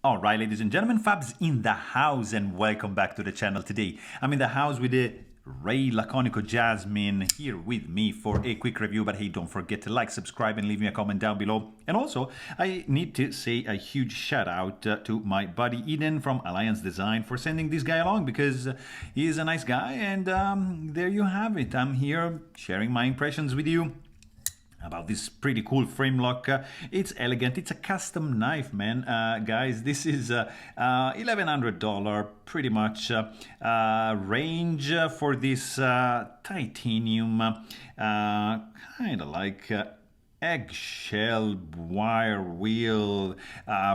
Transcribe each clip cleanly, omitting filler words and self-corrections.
All right, ladies and gentlemen, Fabs in the house, and welcome back to the channel today. I'm in the house with the Ray Laconico Jasmine here with me for a quick review, but hey, don't forget to like, subscribe, and leave me a comment down below. And also, I need to say a huge shout out to my buddy Eden from Alliance Design for sending this guy along, because he is a nice guy, and there you have it. I'm here sharing my impressions with you about this pretty cool frame lock. It's elegant. It's a custom knife, man. Guys, this is $1,100 pretty much range for this titanium kind of like eggshell wire wheel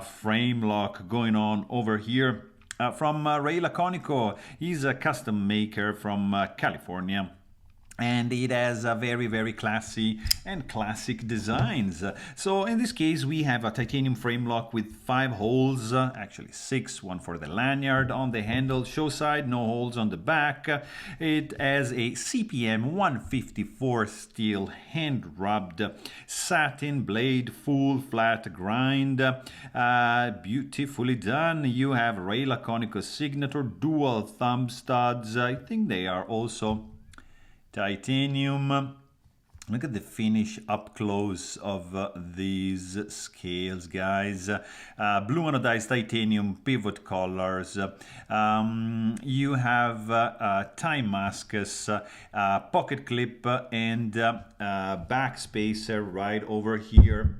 frame lock going on over here from Ray Laconico. He's a custom maker from California. And it has a very classy and classic designs. So in this case we have a titanium frame lock with 5 holes, actually 6, one for the lanyard on the handle, show side, no holes on the back. It has a CPM 154 steel hand rubbed satin blade, full flat grind, beautifully done. You have Ray Laconico signature dual thumb studs. I think they are also titanium. Look at the finish up close of these scales, guys. Blue anodized titanium pivot collars. You have time masks, pocket clip, and back spacer right over here.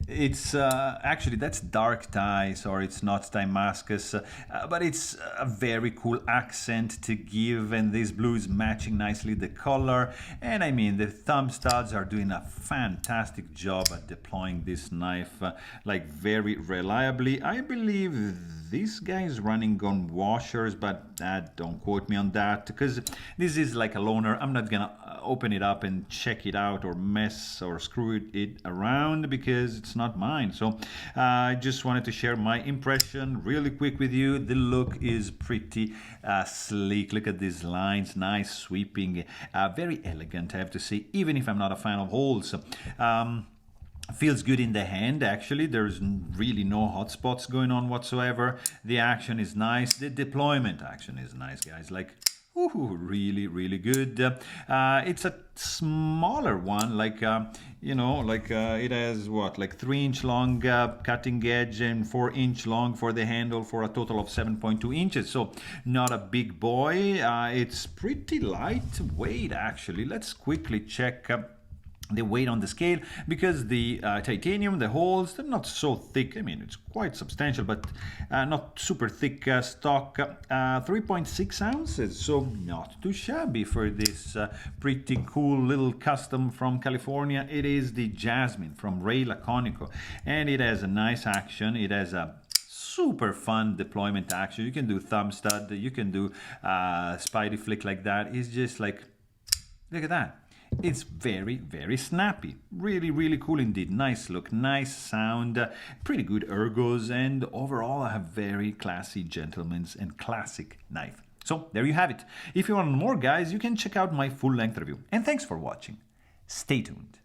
It's actually, that's dark tie, sorry, it's not Damascus, but it's a very cool accent to give, and this blue is matching nicely the color. And I mean, the thumb studs are doing a fantastic job at deploying this knife like very reliably. I believe this guy is running on washers, but don't quote me on that, because this is like a loaner. I'm not gonna open it up and check it out or mess or screw it around, because it's not mine. So I just wanted to share my impression really quick with you. The look is pretty sleek. Look at these lines, nice sweeping, very elegant, I have to say, even if I'm not a fan of holes. Feels good in the hand, actually. There's really no hot spots going on whatsoever. The action is nice. The deployment action is nice, guys. Like, ooh, really good. It's a smaller one, like it has what, like 3-inch long cutting edge and 4-inch long for the handle, for a total of 7.2 inches. So not a big boy. It's pretty lightweight, actually. Let's quickly check the weight on the scale, because the titanium, the holes, they're not so thick. I mean, it's quite substantial, but not super thick stock. 3.6 ounces, so not too shabby for this pretty cool little custom from California. It is the Jasmine from Ray Laconico, and it has a nice action. It has a super fun deployment action. You can do thumb stud, you can do spidey flick like that. It's just like, look at that. It's very snappy. Really cool indeed. Nice look, nice sound, pretty good ergos, and overall a very classy gentleman's and classic knife. So there you have it. If you want more, guys, you can check out my full-length review. And thanks for watching. Stay tuned.